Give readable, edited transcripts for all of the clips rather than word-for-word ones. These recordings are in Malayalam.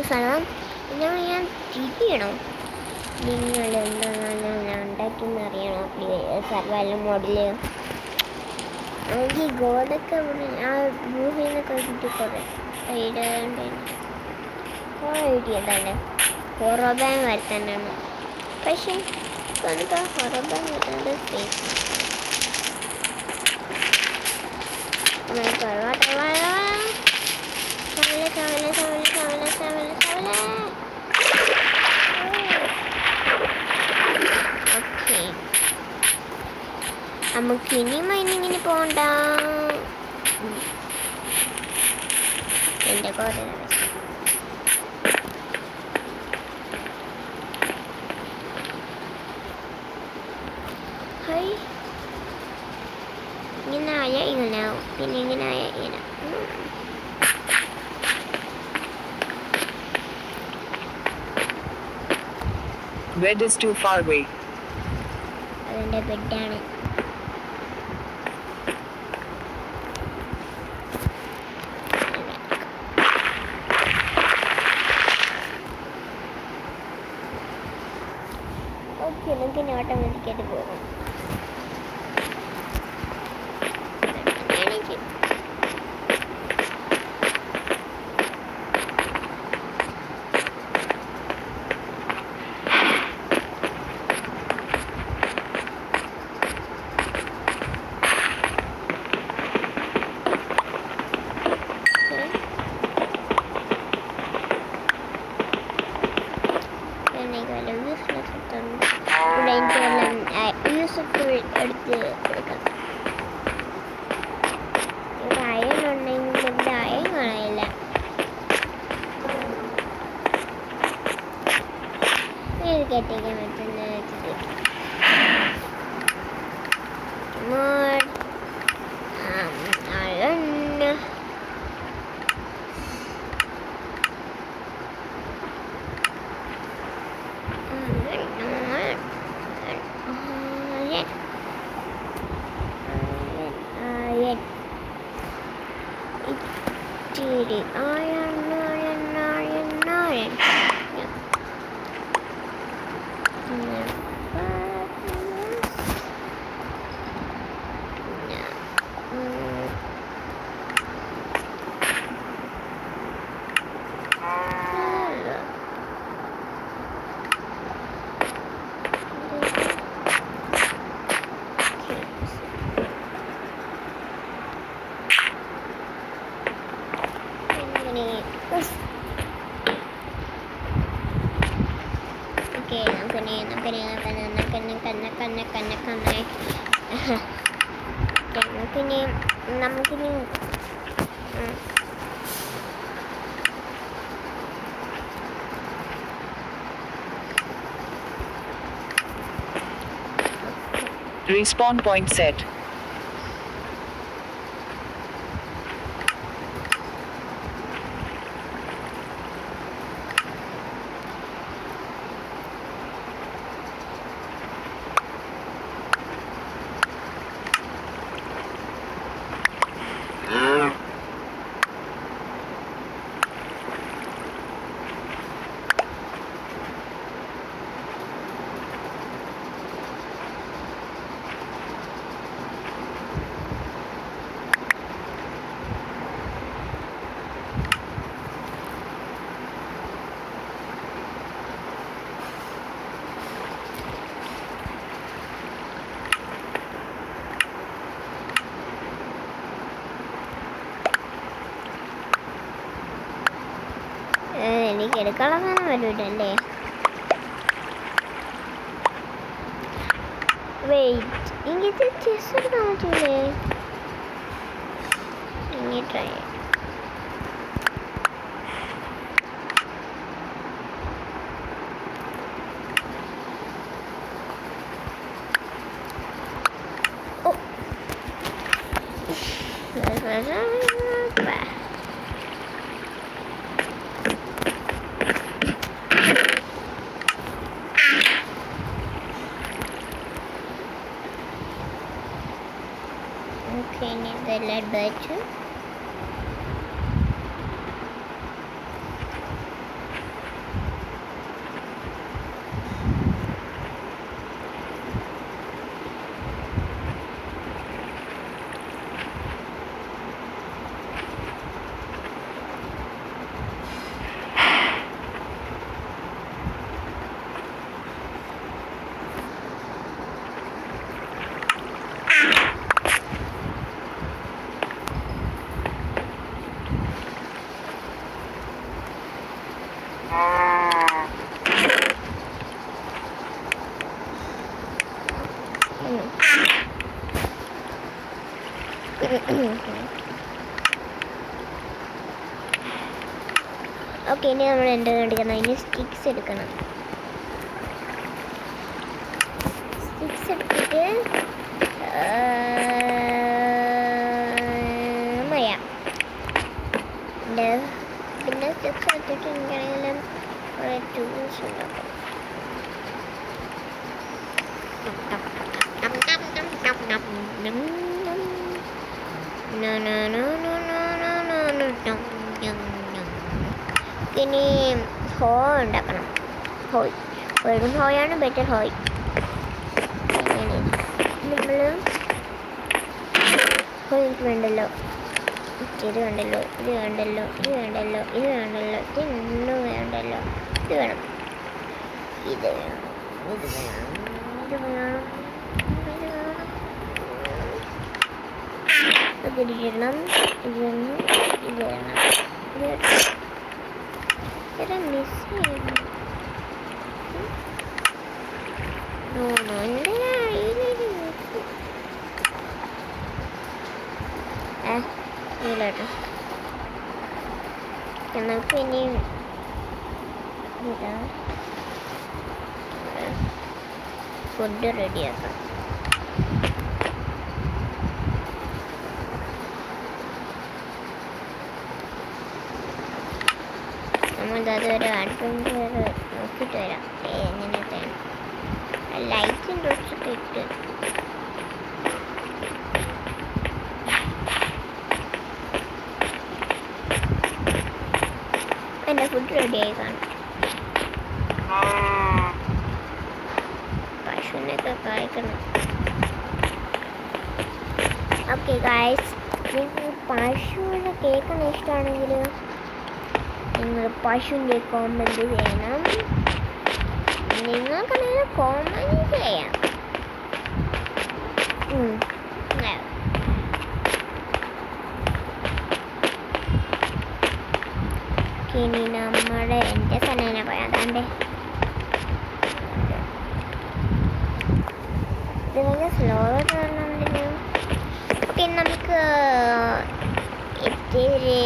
സ്ഥലം ഞാൻ ചീറ്റ് ചെയ്യണോ? നിങ്ങൾ എന്താണ് ഞാൻ ഉണ്ടാക്കിയെന്ന് അറിയണോ? സർവൈവൽ മോഡിൽ എനിക്ക് ഗോഡൊക്കെ ആ ഗൂഹിൽ നിന്നൊക്കെ കിട്ടി കുറേ ഐഡിയ തന്നെ ഹൊറോബാൻ വരുത്താനാണ്. പക്ഷേ നമുക്ക് ഹൊറോബാൻ വരുന്നത് ഫേക്ക്. നമുക്ക് ഇനി മൈനിങ്ങിന് പോകണ്ട. എൻ്റെ കുറേ ഇങ്ങനെ ആയാൽ ഇങ്ങനെ ആവും, പിന്നെ ഇങ്ങനെ ആയാൽ ഇങ്ങനെ. Bed is too far away. അതിൻ്റെ ബെഡാണ്. ഓക്കെ, നമുക്ക് ഇനി ഓട്ടോമാറ്റിക്കായിട്ട് പോകും. യൂസ്ഫുൾ എടുത്ത് കൊടുക്കണം. ഇവിടെ അയൺ ഉണ്ടെങ്കിൽ ഇവിടെ അയൺ കാണാനില്ല. ഇത് കെട്ടിക്കാൻ പറ്റുന്ന വെച്ചിട്ട് അയൺ iron. Oke, നമുക്കിനി Respawn point set. എനിക്ക് എടുക്കാനുള്ള വരൂല്ലേ? വെയിറ്റ്, എനിക്ക് ചെസ് എടുക്കാൻ പറ്റൂലേ? ഇനി try Okay, need the lead batch. Okay, ഇനി നമ്മൾ എന്ത് കണ്ടിരിക്കണം? ഇനി സ്റ്റിക്സ് എടുക്കണം. സ്റ്റിക്സ് എടുത്തിട്ട് മഴ പിന്നെ സ്റ്റിക്സ് എടുത്തിട്ട് എനിക്കാണെങ്കിലും കുറേ ടൂൾസ് ഉണ്ടാക്കും. ഇനി ഹോ ഉണ്ടാക്കണം. ഹോയ് വെറും ഹോയാണ് ബെറ്റർ. ഹോയ് നമ്മൾ ഹോയ്ക്ക് വേണ്ടല്ലോ, ഇത് വേണ്ടല്ലോ, ഇത് വേണ്ടല്ലോ, ഇത് വേണ്ടല്ലോ, ഇത് വേണ്ടല്ലോ, ഇതൊന്നും വേണ്ടല്ലോ, ഇത് വേണം, ഇത് വേണം, ഇത് വേണം, ഇത് വേണം, ഇത് വേണം, അതിരിക്കണം, ഇത് വേണം, ഇത് വേണം, ഇത് മിസ് ചെയ്യുന്നു. ഇല്ലേട്ടോ, നമുക്ക് ഇനി ഫുഡ് റെഡിയാക്കാം. നമ്മളതൊരു അഡ്വഞ്ചർ നോക്കിയിട്ട് വരാം. എങ്ങനെയൊക്കെ ലൈറ്റിൻ്റെ ഒച്ചൊക്കെ ഇട്ട് എൻ്റെ ഫുഡ് റെഡിയായി കാണും. പശുവിനൊക്കെ കഴിക്കണം. ഓക്കെ ഗായ്സ്, നിങ്ങൾക്ക് പശുവിനെ കേൾക്കാൻ ഇഷ്ടമാണെങ്കിൽ നിങ്ങൾ പശുവിൻ്റെ കോമെൻറ്റ് ചെയ്യണം. നിങ്ങൾക്കാണെങ്കിൽ കോമെൻറ്റ് ചെയ്യാം. ഇനി നമ്മുടെ എൻ്റെ സനേനെ പറയാതാണ്ടേ ഇത് ഭയങ്കര സ്ലോ കാണുന്നുണ്ടെങ്കിലും പിന്നെ നമുക്ക് ഇത്തിരി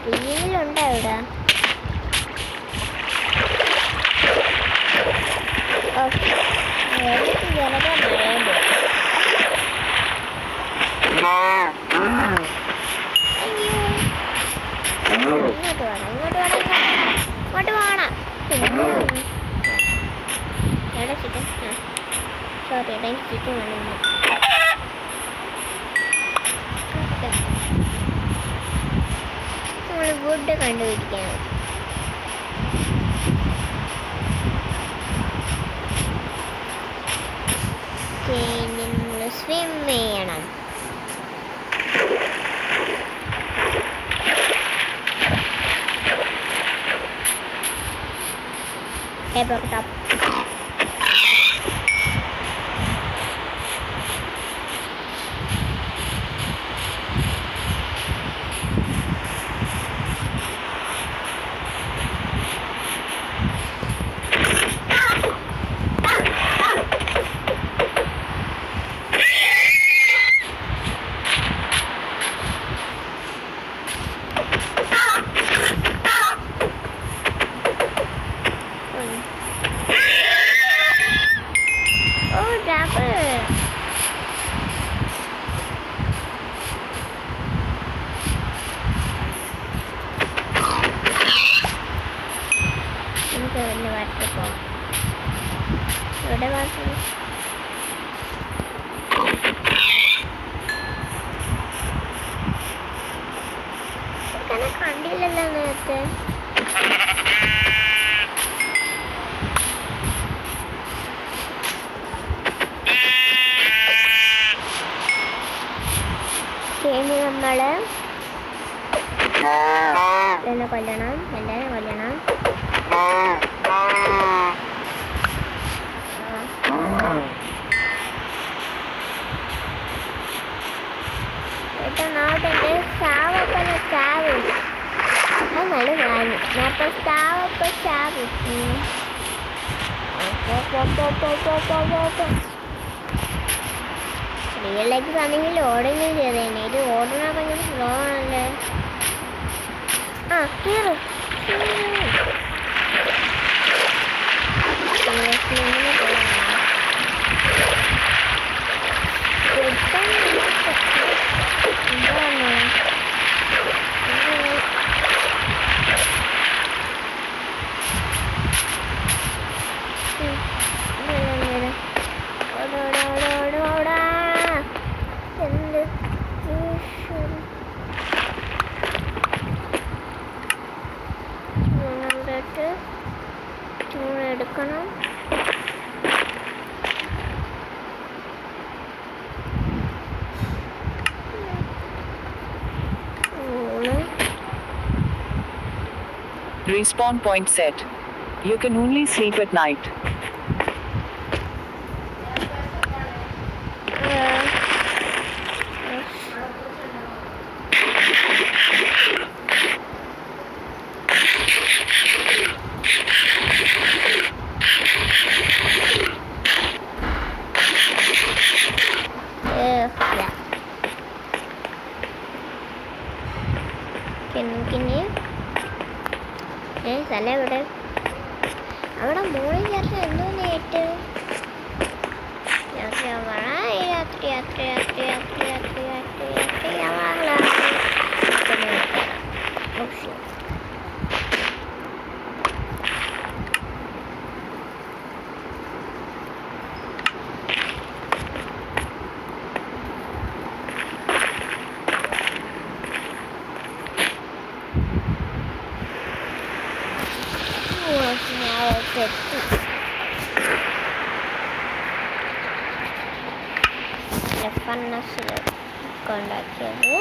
ഫ്രീയിലുണ്ടോ ഇവിടെ? ഓക്കെ, ജനത മഴയുണ്ട്. ഇങ്ങോട്ട് വേണം, ഇങ്ങോട്ട് വേണം, ഇങ്ങോട്ട് വേണം. എവിടെ ചിക്കൻ? സോറി, എനിക്ക് ചിക്കൻ വേണം. നമ്മൾ ഫുഡ് കണ്ടുപിടിക്കണം. നമ്മൾ സ്വിം ചെയ്യണം. Broke it up. ഇവിടെ മാത്രം കണ്ടില്ലല്ലോ നേരത്തെ. ഇനി നമ്മള് എന്നെ കൊല്ലണം, എല്ലാവരും കൊല്ലണം. ആവട്ടെ സാവപ്പന ചാവ് അത് നല്ല കാര്യം അപ്പം സാവപ്പ ചാവ് റിയൽ ലൈഫ് ആണെങ്കിൽ ഓടുകയും ചെയ്തേനെ ഇത് ഓടണ ഭയങ്കര സ്ലോ ആണല്ലേ ആ കയറും എടുക്കണം Respawn point set. You can only sleep at night. സ്ഥലം എവിടെ അവിടെ മോളിൽ ചേർത്ത് എന്തോ നേട്ട് രാത്രി രാത്രി രാത്രി രാത്രി രാത്രി രാത്രി രാത്രി രാത്രി ഉണ്ടാക്കിയത്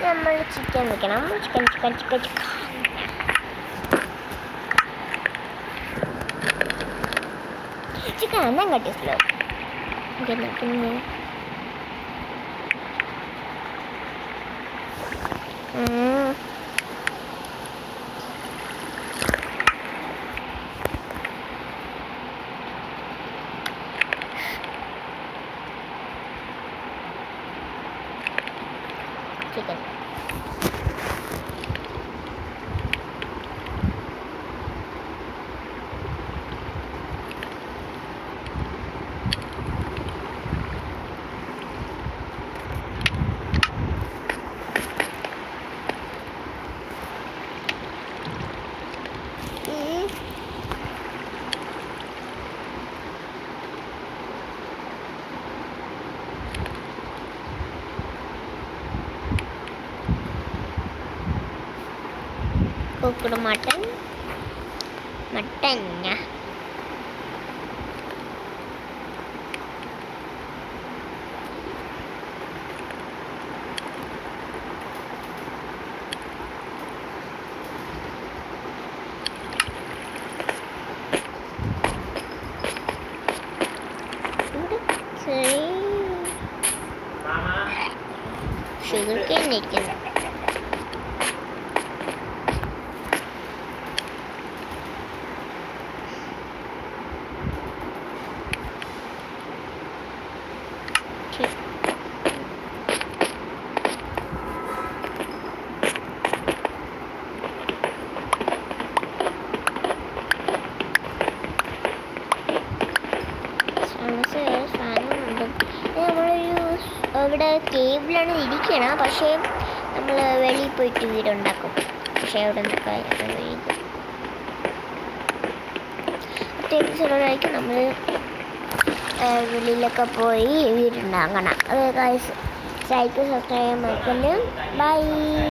നമ്മൾ ചിക്കൻ വെക്കണം chicken chicken chicken chicken chicken എന്നാ കട്ടി സ്ലോ പിന്നെ chicken. Cooked mutton. Sugar cane chicken. ഇവിടെ കേബിളാണ് ഇരിക്കണം പക്ഷേ നമ്മൾ വെളിയിൽ പോയിട്ട് വീടുണ്ടാക്കും പക്ഷേ അവിടെ നിന്നൊക്കെ അത്യാവശ്യം ചിലവായിരിക്കും നമ്മൾ വെളിയിലൊക്കെ പോയി വീടുണ്ടാക്കണം അത് സൈക്കിൾ സബ്സ്ക്രൈബ് ചെയ്യാൻ മറക്കല്ലേ ബൈ.